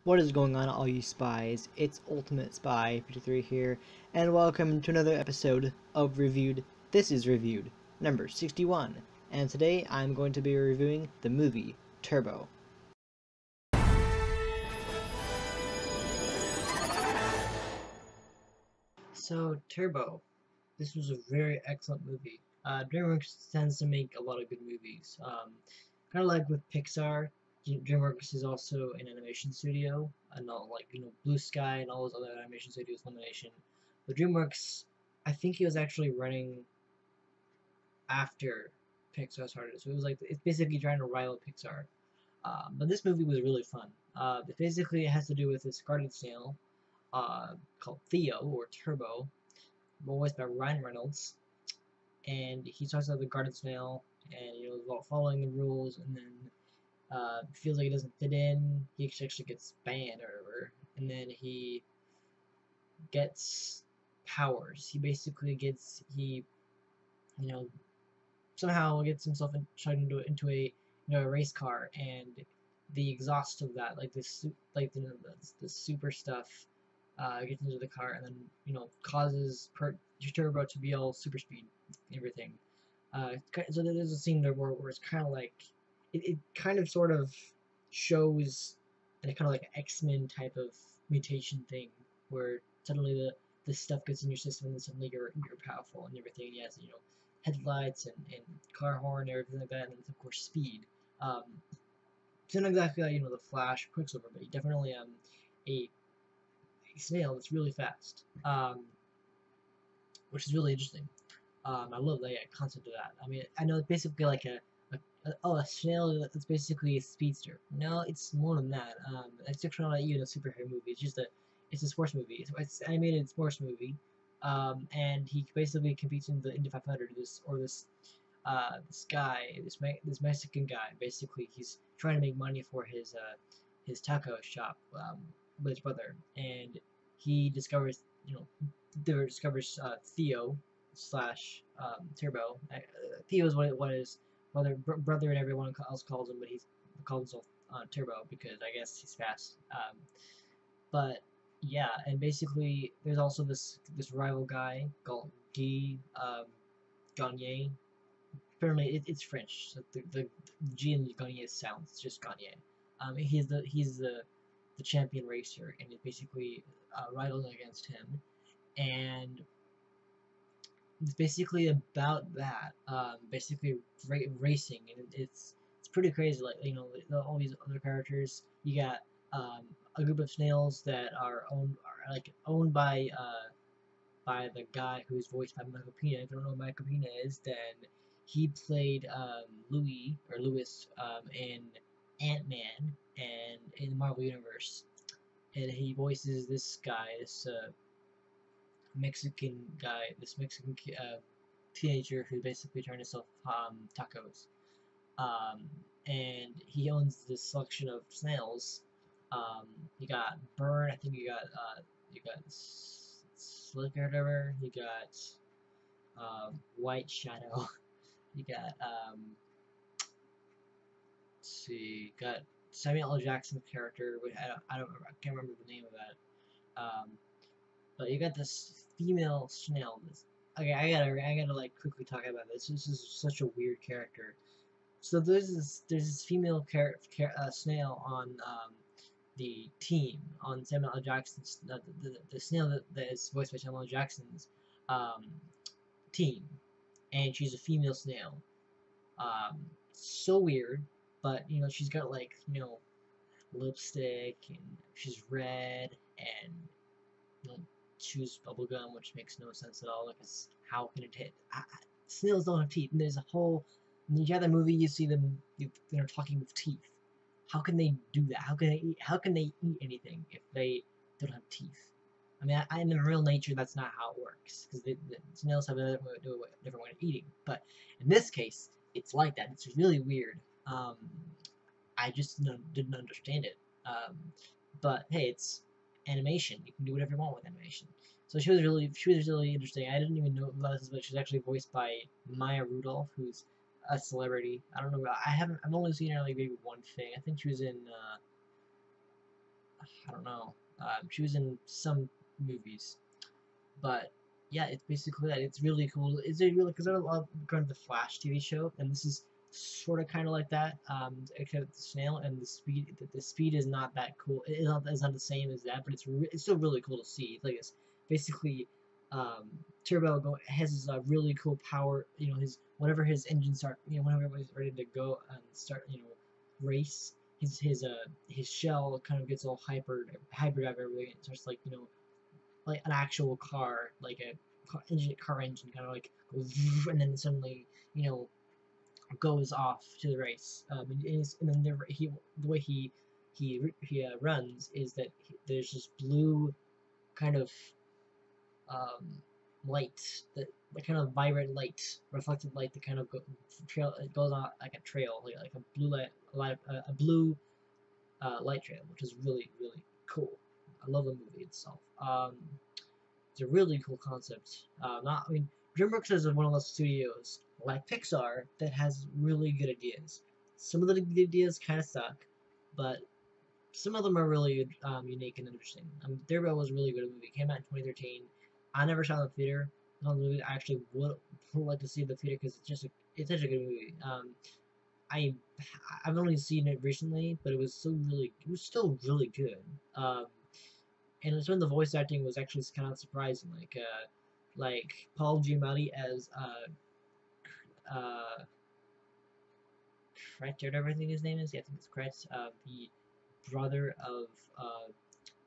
What is going on, all you spies? It's Ultimate Spy 53 here, and welcome to another episode of Reviewed. This is Reviewed, number 61, and today I'm going to be reviewing the movie Turbo. So, Turbo. This was a very excellent movie. Dreamworks tends to make a lot of good movies. Kind of like with Pixar, Dreamworks is also an animation studio, and not like Blue Sky and all those other animation studios, Illumination. But Dreamworks, I think it was actually running after Pixar started, so it was like it's basically trying to rival Pixar. But this movie was really fun. Basically, it has to do with this guardian snail called Theo or Turbo, voiced by Ryan Reynolds, and he talks about the guardian snail and about following the rules, and then feels like he doesn't fit in. He actually gets banned or whatever, and then he gets powers. He basically somehow gets himself into a race car, and the exhaust of that, like the super stuff, gets into the car, and then causes Turbo to be all super speed and everything. So there's a scene there where it's kind of like it kind of sort of shows a kind of like an X-Men type of mutation thing where suddenly the stuff gets in your system and then suddenly you're powerful and everything. And yes, headlights and car horn and everything like that, and of course speed. It's not exactly like the Flash, Quicksilver, but definitely a snail that's really fast, which is really interesting. I love the concept of that. I mean, I know it's basically like a snail that's basically a speedster. No, it's more than that. It's actually not even a superhero movie. It's a sports movie. It's an animated sports movie. And he basically competes in the Indy 500. This guy, this Mexican guy. Basically, he's trying to make money for his taco shop with his brother, and he discovers Theo slash Turbo. Theo is what his brother and everyone else calls him, but he calls himself Turbo because I guess he's fast. But yeah, and basically there's also this rival guy called Guy Gagne. Apparently it's French, so the G in Gagne sounds just Gagne. He's the champion racer, and it's basically rivaling against him, and it's basically about that. Basically racing, and it's pretty crazy. Like all these other characters. You got a group of snails that are owned by the guy who's voiced by Michael Pena. If you don't know who Michael Pena is, then he played Louis in Ant-Man and in the Marvel Universe, and he voices this guy, this Mexican guy, this Mexican teenager who's basically trying to sell tacos. And he owns this selection of snails. You got Burn, I think you got Slick or whatever. You got White Shadow. You got let's see, got Samuel L. Jackson's character. Which I can't remember the name of that. But you got this female snail. Okay, I gotta like quickly talk about this. This is such a weird character. So there's this female snail on the team on Samuel L. Jackson's the snail that is voiced by Samuel L. Jackson's team, and she's a female snail. So weird, but she's got like lipstick, and she's red, and chews bubblegum, which makes no sense at all, because how can it hit? Snails don't have teeth, and there's a whole, in the other movie you see them, talking with teeth. How can they do that? How can they eat anything if they don't have teeth? I mean, in real nature, that's not how it works, because the snails have a different way of eating. But in this case, it's like that. It's really weird. I just didn't understand it. But hey, it's animation. You can do whatever you want with animation. So she was really interesting. I didn't even know about this, but she's actually voiced by Maya Rudolph, who's a celebrity. I don't know. I've only seen her like maybe one thing. I think she was in I don't know. She was in some movies, but yeah, it's basically that. It's really cool. It's really because I love going to the Flash TV show, and this is sort of kind of like that. Except the snail and the speed is not that cool. It's not the same as that, but it's still really cool to see. Like it's basically Turbo has his really cool power. You know, his whenever his engines start, you know, whenever he's ready to go and start, you know, race. His shell kind of gets all hyper drive everything. It starts like, you know, like an actual car, like a car engine, kind of like goes and then suddenly, you know, goes off to the race. And then the way he runs is that there's this blue kind of um, light, that kind of vibrant light, reflected light that kind of it goes on like a trail, like a blue a blue light trail, which is really cool. I love the movie itself. It's a really cool concept. Not, I mean, DreamWorks is one of those studios like Pixar that has really good ideas. Some of the ideas kind of suck, but some of them are really unique and interesting. Turbo was a really good movie. It came out in 2013. I never saw it in the theater. The movie I actually would like to see in the theater because it's such a good movie. I I've only seen it recently, but it was still really good. And it's when the voice acting was actually kind of surprising. Like Paul Giamatti as uh, Kret, whatever I think his name is. Yeah, I think it's Kret, the brother of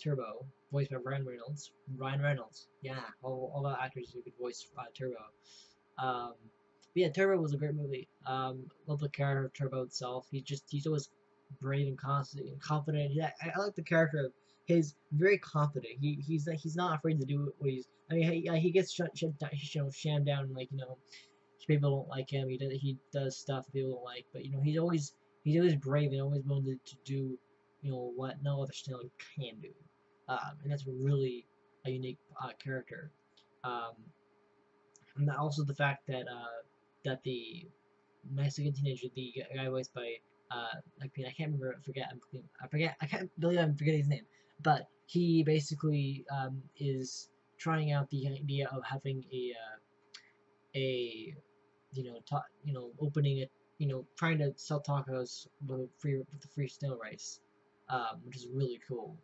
Turbo, voiced by Ryan Reynolds. Ryan Reynolds, yeah, all the actors who could voice Turbo. Um, but yeah, Turbo was a great movie. Love the character of Turbo itself. He's always brave and constant and confident. Yeah, I like the character of his very confident. He's not afraid to do what he's. I mean, he gets shut down, shammed down, like, you know, people don't like him. He does stuff people don't like, but you know, he's always brave and always willing to do, you know, what no other snail can do. And that's really a unique character. Um, and also the fact that that the Mexican teenager, the guy voiced by I can't remember, I can't believe I'm forgetting his name, but he basically is trying out the idea of having a you know, opening it, you know, trying to sell tacos with the free snail rice, which is really cool.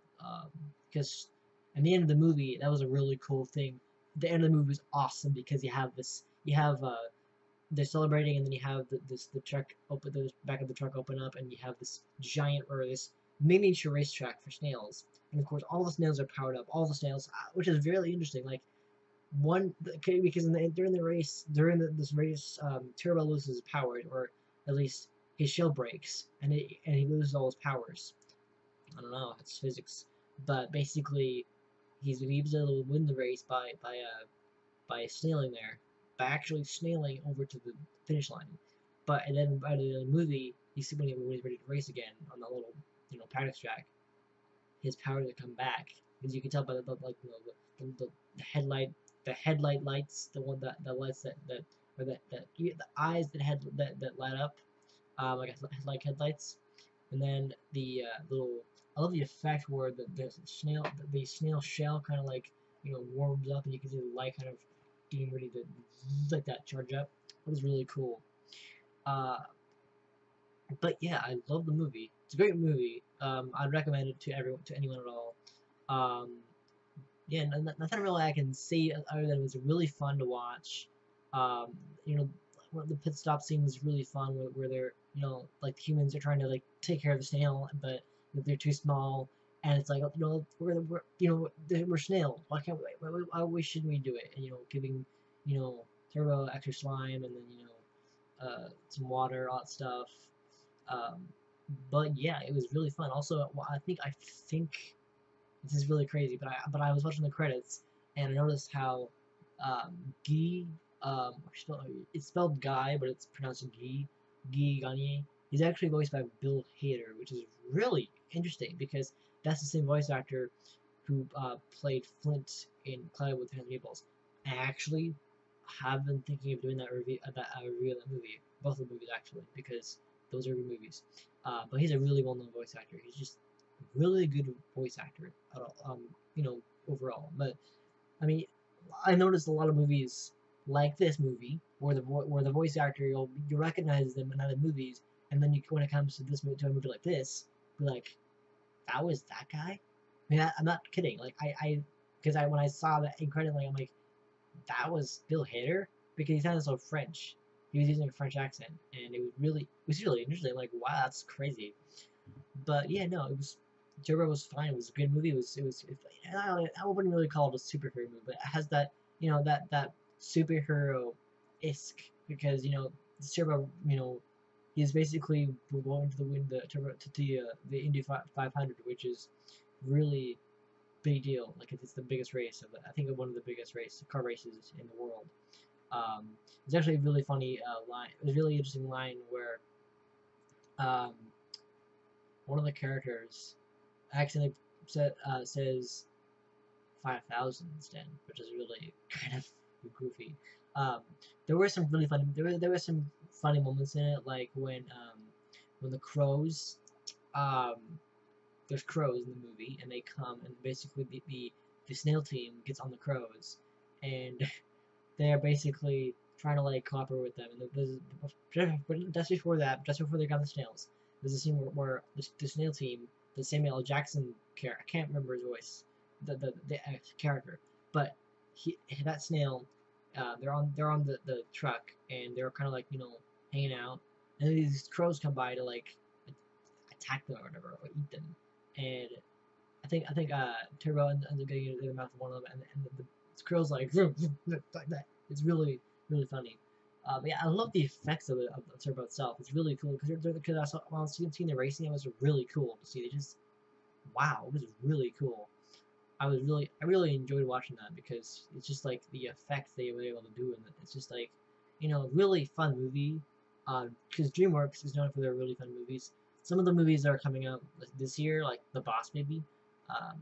Because at the end of the movie, that was a really cool thing. The end of the movie was awesome because you have they're celebrating, and then you have the truck open, the back of the truck open up, and you have this giant or this miniature racetrack for snails, and of course all the snails are powered up, all the snails, which is really interesting. Like one, okay, because during the race, this race, Turbo loses his powers, or at least his shell breaks, and he loses all his powers. I don't know, it's physics, but basically he was able to win the race by snailing there, by actually snailing over to the finish line. But and then by the movie, you see when he's ready to race again on that little, you know, paddock track, his powers would come back, because you can tell by the like, you know, the headlight, the headlight lights, the one that the lights that or the eyes that light up, like headlights, and then the little, I love the effect where the snail shell kind of like, you know, warms up, and you can see the light kind of getting ready to like that charge up. It was really cool. Uh, but yeah, I love the movie. It's a great movie. I'd recommend it to anyone at all. Um, yeah, nothing really I can say other than it was really fun to watch. Um, you know, the pit stop scene was really fun, where they're, you know, like the humans are trying to like take care of the snail, but they're too small, and it's like, you know, we're snails. Why can't why shouldn't we do it? And, you know, giving, you know, Turbo extra slime, and then, you know, some water, all that stuff. Um, but yeah, it was really fun. Also, I think this is really crazy, but I was watching the credits, and I noticed how Guy, it's spelled Guy, but it's pronounced Guy Gagne. He's actually voiced by Bill Hader, which is really interesting because that's the same voice actor who played Flint in Cloud with Hands Meatballs. I actually have been thinking of doing a review of that movie, both of the movies actually, because those are good movies. But he's a really well-known voice actor. really good voice actor, you know, overall. But I mean, I noticed a lot of movies like this movie where the voice actor you recognize them in other movies, and then when it comes to this movie, to a movie like this, be like, that was that guy. I mean, I'm not kidding. Like because when I saw that incredibly, I'm like, that was Bill Hader because he sounded so French. He was using a French accent, and it was really interesting. Like, wow, that's crazy. But yeah, no, it was Turbo was fine. It was a good movie. I wouldn't really call it a superhero movie, but it has that that superhero isk because Turbo he's basically going to win the Turbo to the Indy 500, which is really big deal. Like it's the biggest race of I think one of the biggest car races in the world. It's actually a really funny line. It was a really interesting line where um, one of the characters accidentally says 5,000 instead, which is really kind of goofy. Um, there were some really funny. There were some funny moments in it, like when the crows. Um, there's crows in the movie, and they come, and basically the snail team gets on the crows, and they're basically trying to like cooperate with them. And just before that, just before they got the snails, there's a scene where the snail team, the Samuel L. Jackson character, I can't remember his voice, the character, but that snail, they're on the truck and they're kind of like hanging out, and these crows come by to like attack them or whatever or eat them, and I think Turbo ends up getting into the mouth of one of them, and the squirrel's like like that. It's really funny. But yeah, I love the effects of the Turbo itself. It's really cool because when I was seeing the racing, it was really cool to see. They just wow, it was really cool. I really enjoyed watching that because it's just like the effects they were able to do, and it's just like really fun movie. Because DreamWorks is known for their really fun movies. Some of the movies that are coming out this year, like The Boss Baby, um,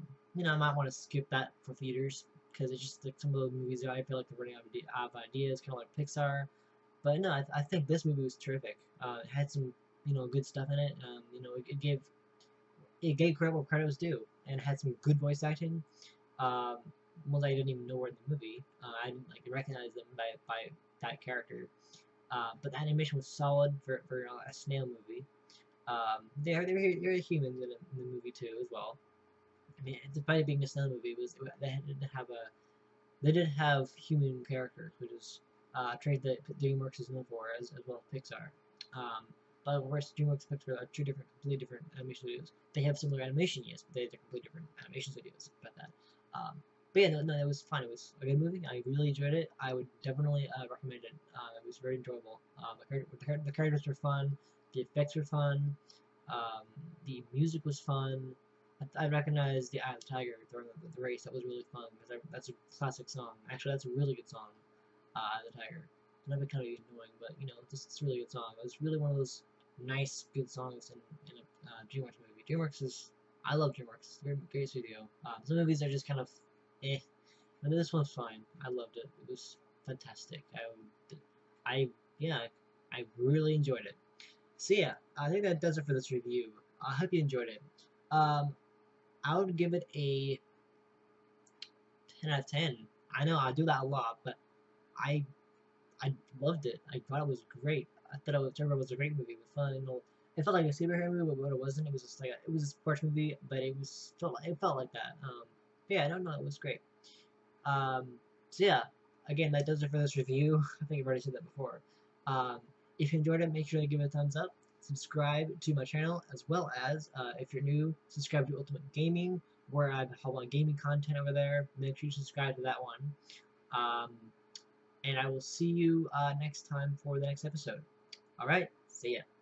I might want to skip that for theaters because it's just like some of those movies that I feel like they're running out of ideas, kind of like Pixar. But no, I think this movie was terrific. It had some good stuff in it. It gave credit where credit was due, and had some good voice acting. Um, Ones I didn't even know were in the movie. I didn't like recognize them by that character. But the animation was solid for a snail movie. There are humans in the movie too as well. I mean, despite it being a snail movie, they did have human characters, which is a trait that DreamWorks is known for as well as Pixar. Um, but of course, DreamWorks and Pixar are two completely different animation studios. They have similar animation, yes, but they're completely different animation studios. About that. Um, but yeah, no, it was fun. It was a good movie. I really enjoyed it. I would definitely recommend it. It was very enjoyable. The characters were fun. The effects were fun. Um, the music was fun. I recognized the Eye of the Tiger during the race. That was really fun because that's a classic song. Actually, that's a really good song. Eye of the Tiger. It might be kind of annoying, but it's a really good song. It's really one of those nice, good songs in a DreamWorks movie. I love DreamWorks. They're a great studio. Some movies are just kind of eh, but this one's fine. I loved it. It was fantastic. I yeah, I really enjoyed it. So yeah, I think that does it for this review. I hope you enjoyed it. Um, I would give it a 10 out of 10. I know I do that a lot, but I I loved it. I thought it was great. I thought Turbo was a great movie. It was fun. It felt like a superhero movie, but it wasn't. It was just like it was a sports movie, but it felt like that. Yeah, I don't know. It was great. Um, so yeah, again, that does it for this review. I think I've already said that before. Um, if you enjoyed it, make sure to give it a thumbs up. Subscribe to my channel, as well as if you're new, subscribe to Ultimate Gaming, where I have a lot of gaming content over there. Make sure you subscribe to that one. Um, and I will see you next time for the next episode. All right, see ya.